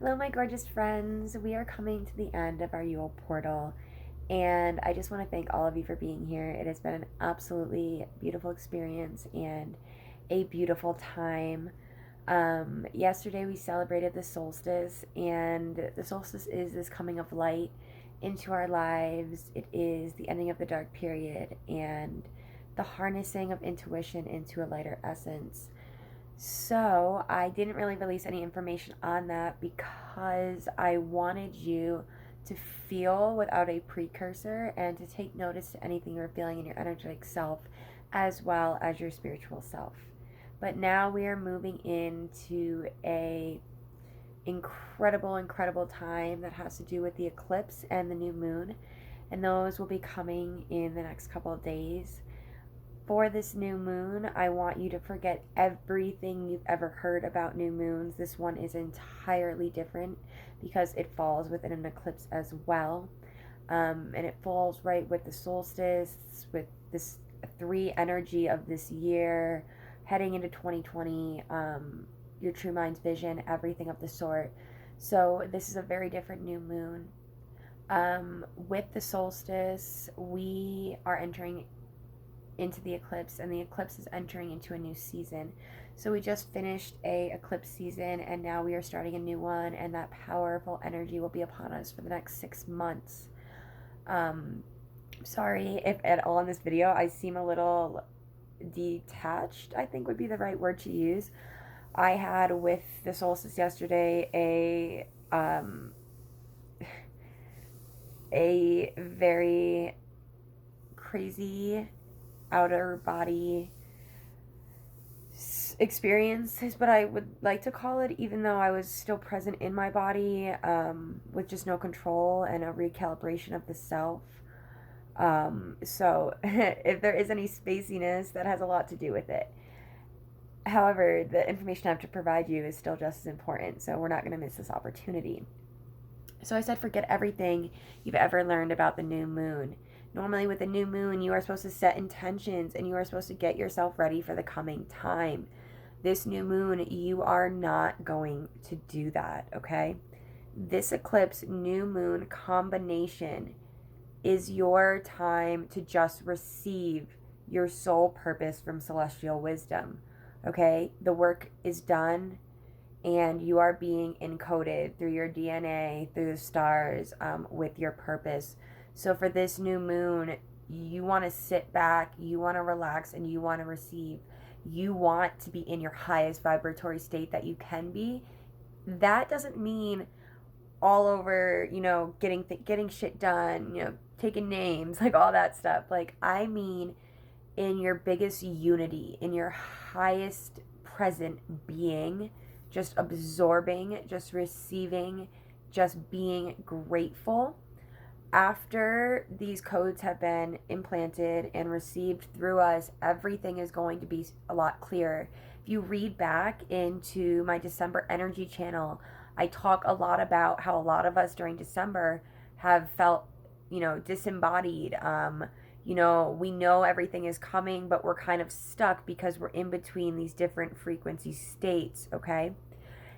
Hello, my gorgeous friends. We are coming to the end of our Yule portal, and I just want to thank all of you for being here. It has been an absolutely beautiful experience and a beautiful time. Yesterday, we celebrated the solstice, and the solstice is this coming of light into our lives. It is the ending of the dark period and the harnessing of intuition into a lighter essence. So, I didn't really release any information on that because I wanted you to feel without a precursor and to take notice to anything you're feeling in your energetic self as well as your spiritual self. But now we are moving into a incredible time that has to do with the eclipse and the new moon, and those will be coming in the next couple of days. For this new moon, I want you to forget everything you've ever heard about new moons. This one is entirely different because it falls within an eclipse as well. And it falls right with the solstice, with this three energy of this year, heading into 2020, your true mind's vision, everything of the sort. So, this is a very different new moon. With the solstice, we are entering into the eclipse, and the eclipse is entering into a new season. So we just finished a eclipse season, and now we are starting a new one, and that powerful energy will be upon us for the next 6 months. Sorry if at all in this video I seem a little detached, I think would be the right word to use. I had with the solstice yesterday a very crazy outer body experience is what I would like to call it, even though I was still present in my body, with just no control and a recalibration of the self. So if there is any spaciness, that has a lot to do with it. However, the information I have to provide you is still just as important, so we're not going to miss this opportunity. So I said, forget everything you've ever learned about the new moon. Normally, with the new moon, you are supposed to set intentions and you are supposed to get yourself ready for the coming time. This new moon, you are not going to do that, okay? This eclipse new moon combination is your time to just receive your soul purpose from celestial wisdom, okay? The work is done, and you are being encoded through your DNA, through the stars, with your purpose. So for this new moon, you want to sit back, you want to relax, and you want to receive. You want to be in your highest vibratory state that you can be. That doesn't mean all over, getting shit done, taking names, like all that stuff. Like, I mean in your biggest unity, in your highest present being, just absorbing, just receiving, just being grateful. After these codes have been implanted and received through us, everything is going to be a lot clearer. If you read back into my December energy channel, I talk a lot about how a lot of us during December have felt, disembodied. We know everything is coming, but we're kind of stuck because we're in between these different frequency states, okay?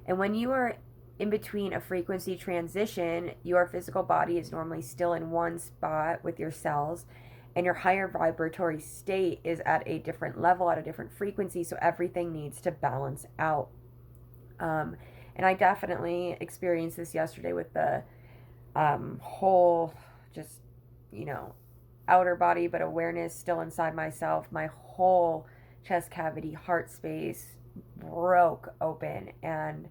And when you are in between a frequency transition, your physical body is normally still in one spot with your cells, and your higher vibratory state is at a different level, at a different frequency, so everything needs to balance out. And I definitely experienced this yesterday with the whole, just, outer body, but awareness still inside myself. My whole chest cavity, heart space broke open, and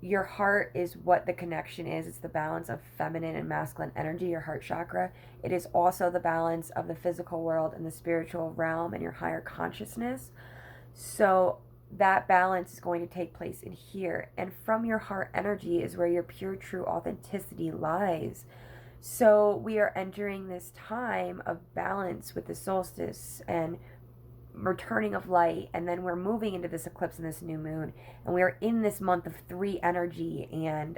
your heart is what the connection is. It's the balance of feminine and masculine energy, your heart chakra. It is also the balance of the physical world and the spiritual realm and your higher consciousness. So that balance is going to take place in here. And from your heart energy is where your pure, true authenticity lies. So we are entering this time of balance with the solstice and returning of light, and then we're moving into this eclipse and this new moon, and we are in this month of 3 energy and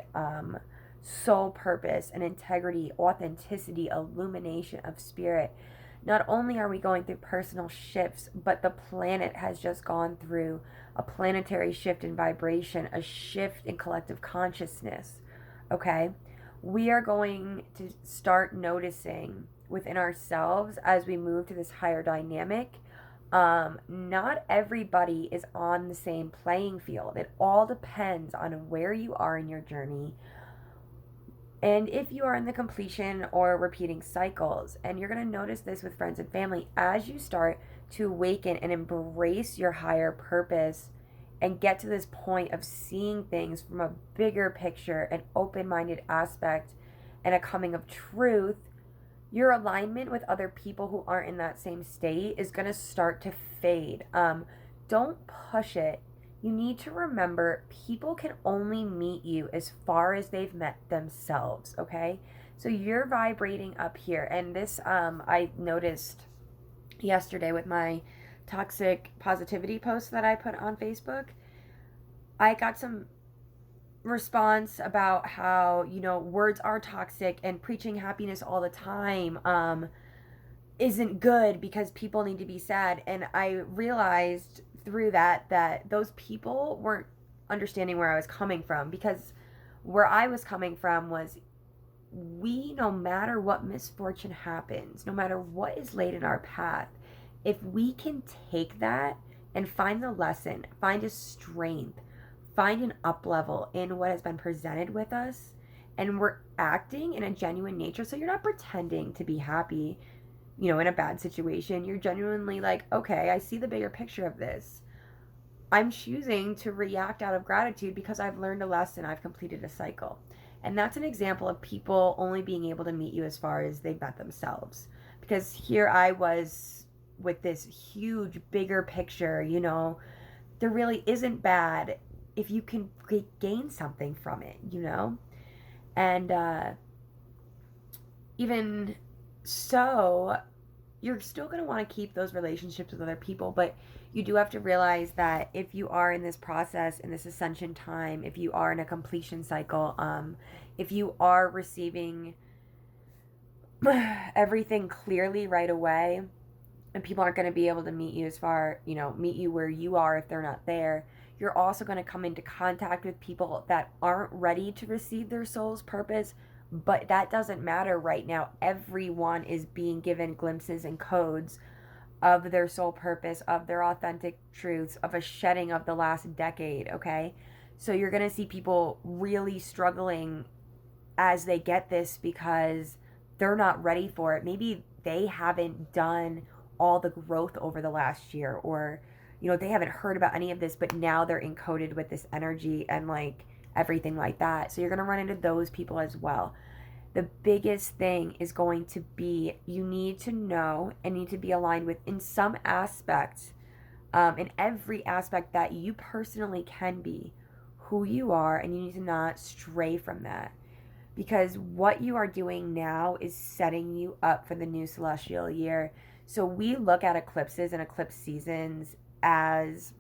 soul purpose and integrity, authenticity, illumination of spirit. not only are we going through personal shifts, but the planet has just gone through a planetary shift in vibration, a shift in collective consciousness. Okay? We are going to start noticing within ourselves as we move to this higher dynamic. Not everybody is on the same playing field. It all depends on where you are in your journey, and if you are in the completion or repeating cycles. And you're going to notice this with friends and family as you start to awaken and embrace your higher purpose and get to this point of seeing things from a bigger picture, an open-minded aspect, and a coming of truth. Your alignment with other people who aren't in that same state is going to start to fade. Don't push it. You need to remember, people can only meet you as far as they've met themselves, okay? So you're vibrating up here. And this, I noticed yesterday with my toxic positivity post that I put on Facebook. I got some response about how, words are toxic and preaching happiness all the time isn't good because people need to be sad. And I realized through that those people weren't understanding where I was coming from, because where I was coming from was, no matter what misfortune happens, no matter what is laid in our path, if we can take that and find the lesson, find a strength, find an up level in what has been presented with us, and we're acting in a genuine nature. So you're not pretending to be happy, in a bad situation. You're genuinely like, okay, I see the bigger picture of this. I'm choosing to react out of gratitude because I've learned a lesson, I've completed a cycle. And that's an example of people only being able to meet you as far as they've met themselves. Because here I was with this huge, bigger picture, there really isn't bad if you can gain something from it, And even so, you're still going to want to keep those relationships with other people, but you do have to realize that if you are in this process, in this ascension time, if you are in a completion cycle, if you are receiving everything clearly right away, and people aren't going to be able to meet you as far, meet you where you are if they're not there, you're also going to come into contact with people that aren't ready to receive their soul's purpose. But that doesn't matter right now. Everyone is being given glimpses and codes of their soul purpose, of their authentic truths, of a shedding of the last decade, okay? So you're going to see people really struggling as they get this because they're not ready for it. Maybe they haven't done all the growth over the last year, or, they haven't heard about any of this, but now they're encoded with this energy and everything like that. So you're going to run into those people as well. The biggest thing is going to be, you need to know and need to be aligned with, in some aspects, in every aspect, that you personally can be who you are, and you need to not stray from that. Because what you are doing now is setting you up for the new celestial year. So we look at eclipses and eclipse seasons as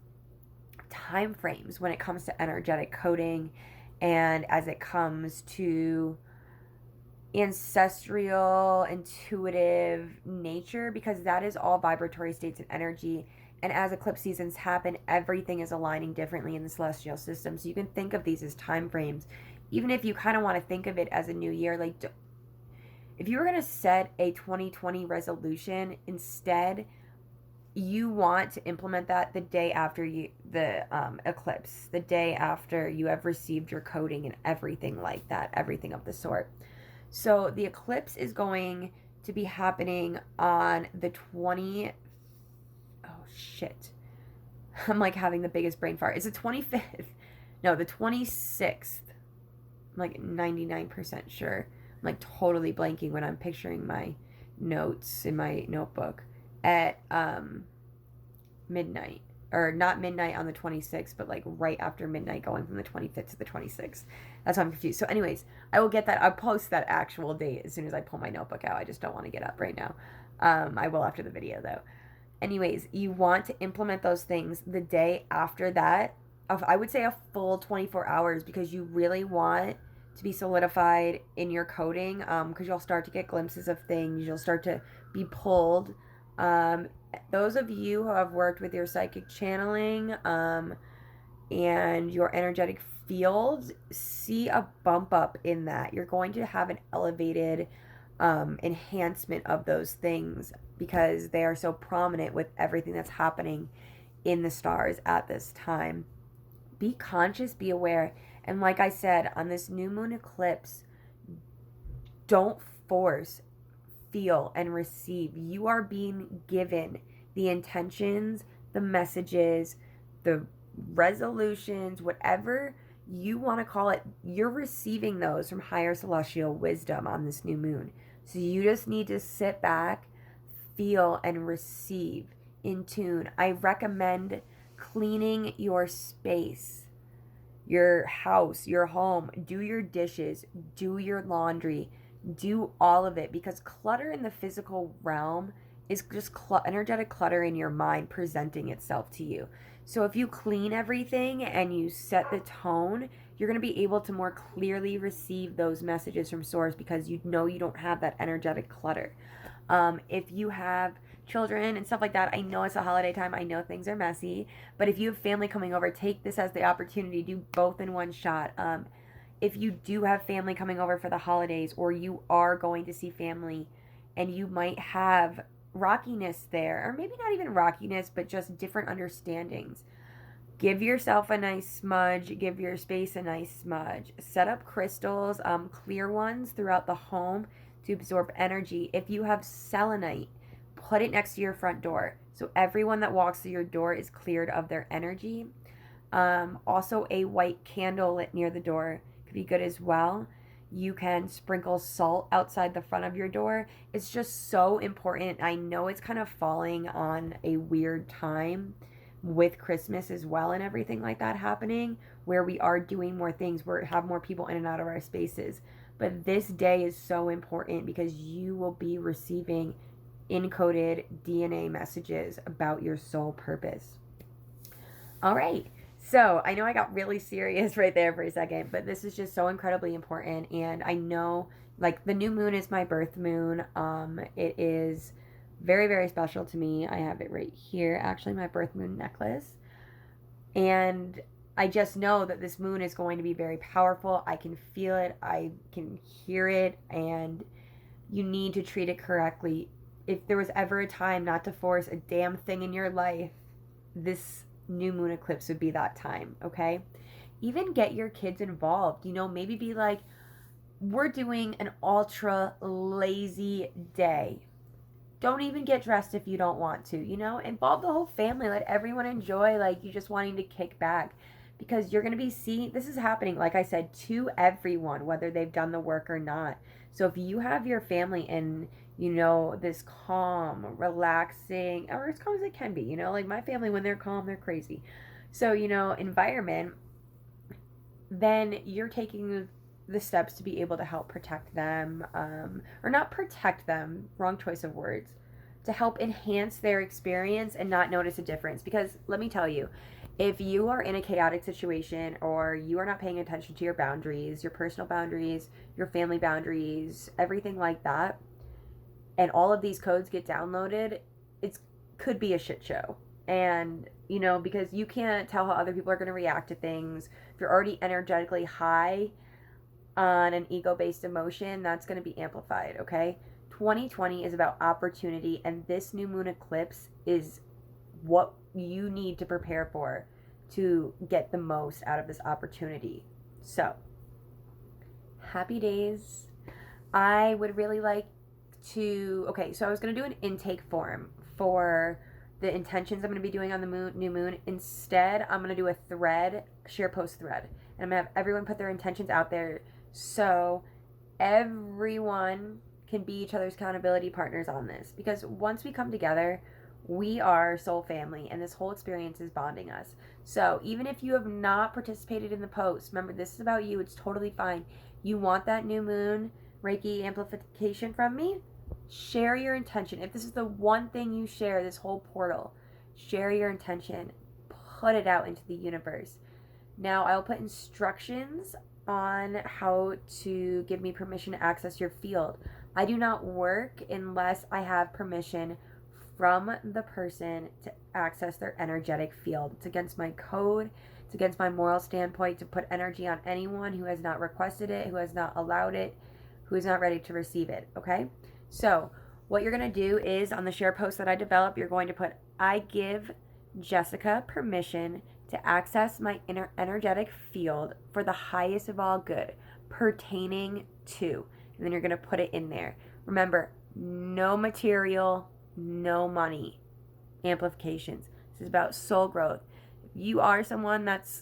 time frames when it comes to energetic coding, and as it comes to ancestral, intuitive nature, because that is all vibratory states and energy. And as eclipse seasons happen, everything is aligning differently in the celestial system. So you can think of these as time frames. Even if you kind of want to think of it as a new year, if you were going to set a 2020 resolution, instead you want to implement that the day after the eclipse, the day after you have received your coding and everything like that, everything of the sort. So the eclipse is going to be happening on the 20. Oh shit! I'm having the biggest brain fart. It's the 25th. No, the 26th. I'm 99% sure. I'm totally blanking when I'm picturing my notes in my notebook at midnight, or not midnight on the 26th, but right after midnight, going from the 25th to the 26th. That's why I'm confused. So anyways, I will get that. I'll post that actual date as soon as I pull my notebook out. I just don't want to get up right now. I will after the video though. Anyways, you want to implement those things the day after that, of, I would say, a full 24 hours, because you really want to be solidified in your coding, because you'll start to get glimpses of things. You'll start to be pulled. Those of you who have worked with your psychic channeling, and your energetic field, see a bump up in that. You're going to have an elevated enhancement of those things because they are so prominent with everything that's happening in the stars at this time. Be conscious, be aware. And like I said, on this new moon eclipse, don't force, feel, and receive. You are being given the intentions, the messages, the resolutions, whatever you want to call it. You're receiving those from higher celestial wisdom on this new moon. So you just need to sit back, feel, and receive in tune. I recommend cleaning your space, your house, your home. Do your dishes, do your laundry, do all of it, because clutter in the physical realm is just energetic clutter in your mind presenting itself to you. So if you clean everything and you set the tone, you're going to be able to more clearly receive those messages from source because you know you don't have that energetic clutter. If you have children and stuff like that, I know it's a holiday time, I know things are messy, but if you have family coming over, take this as the opportunity to do both in one shot. If you do have family coming over for the holidays, or you are going to see family and you might have rockiness there, or maybe not even rockiness, but just different understandings, give yourself a nice smudge, give your space a nice smudge. Set up crystals, clear ones throughout the home to absorb energy. If you have selenite, put it next to your front door so everyone that walks through your door is cleared of their energy. Also, a white candle lit near the door could be good as well. You can sprinkle salt outside the front of your door. It's just so important. I know it's kind of falling on a weird time with Christmas as well and everything like that happening, where we are doing more things, where we have more people in and out of our spaces. But this day is so important because you will be receiving encoded DNA messages about your soul purpose. All right. So I know I got really serious right there for a second, but this is just so incredibly important. And I know, like, the new moon is my birth moon. It is very, very special to me. I have it right here, actually, my birth moon necklace. And I just know that this moon is going to be very powerful. I can feel it. I can hear it. And you need to treat it correctly. If there was ever a time not to force a damn thing in your life, this new moon eclipse would be that time, okay? Even get your kids involved. Maybe be like, we're doing an ultra lazy day. Don't even get dressed if you don't want to, Involve the whole family. Let everyone enjoy, like, you just wanting to kick back. Because you're going to be seeing, this is happening, like I said, to everyone, whether they've done the work or not. So if you have your family in, this calm, relaxing, or as calm as it can be, like my family, when they're calm, they're crazy. So, environment, then you're taking the steps to be able to help protect them, or not protect them, wrong choice of words, to help enhance their experience and not notice a difference. Because let me tell you, if you are in a chaotic situation, or you are not paying attention to your boundaries, your personal boundaries, your family boundaries, everything like that, and all of these codes get downloaded, it could be a shit show. And, because you can't tell how other people are going to react to things. If you're already energetically high on an ego-based emotion, that's going to be amplified, okay? 2020 is about opportunity, and this new moon eclipse is what you need to prepare for to get the most out of this opportunity. So, happy days. I would really like okay, so I was going to do an intake form for the intentions I'm going to be doing on the new moon. Instead, I'm going to do a thread, share post thread. And I'm going to have everyone put their intentions out there so everyone can be each other's accountability partners on this. Because once we come together, we are soul family, and this whole experience is bonding us. So even if you have not participated in the post, remember, this is about you. It's totally fine. You want that new moon Reiki amplification from me? Share your intention. If this is the one thing you share, this whole portal, share your intention. Put it out into the universe. Now I'll put instructions on how to give me permission to access your field. I do not work unless I have permission from the person to access their energetic field. It's against my code. It's against my moral standpoint to put energy on anyone who has not requested it, who has not allowed it, who is not ready to receive it, okay? So what you're going to do is on the share post that I develop, you're going to put, I give Jessica permission to access my inner energetic field for the highest of all good, pertaining to. And then you're going to put it in there. Remember, no material, no money amplifications. This is about soul growth. If you are someone that's,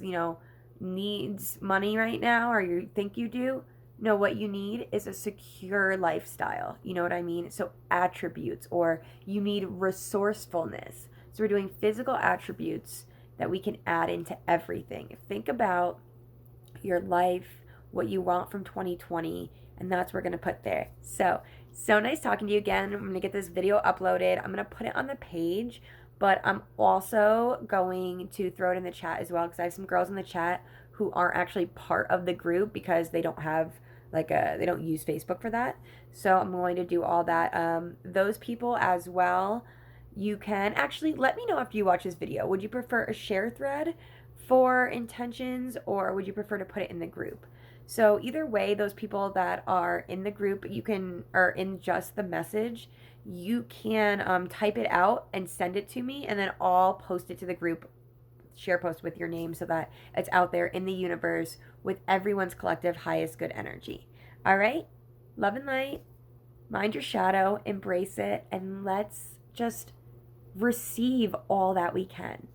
needs money right now, or you think you do, no, what you need is a secure lifestyle. You know what I mean? So attributes, or you need resourcefulness. So we're doing physical attributes that we can add into everything. Think about your life, what you want from 2020, and that's what we're going to put there. So nice talking to you again. I'm going to get this video uploaded. I'm going to put it on the page, but I'm also going to throw it in the chat as well, because I have some girls in the chat who aren't actually part of the group because they don't have they don't use Facebook for that. So I'm going to do all that. Those people as well, you can actually let me know after you watch this video. Would you prefer a share thread for intentions, or would you prefer to put it in the group? So either way, those people that are in the group, or in just the message, you can type it out and send it to me, and then I'll post it to the group share post with your name so that it's out there in the universe with everyone's collective highest good energy. All right? Love and light. Mind your shadow, embrace it, and let's just receive all that we can.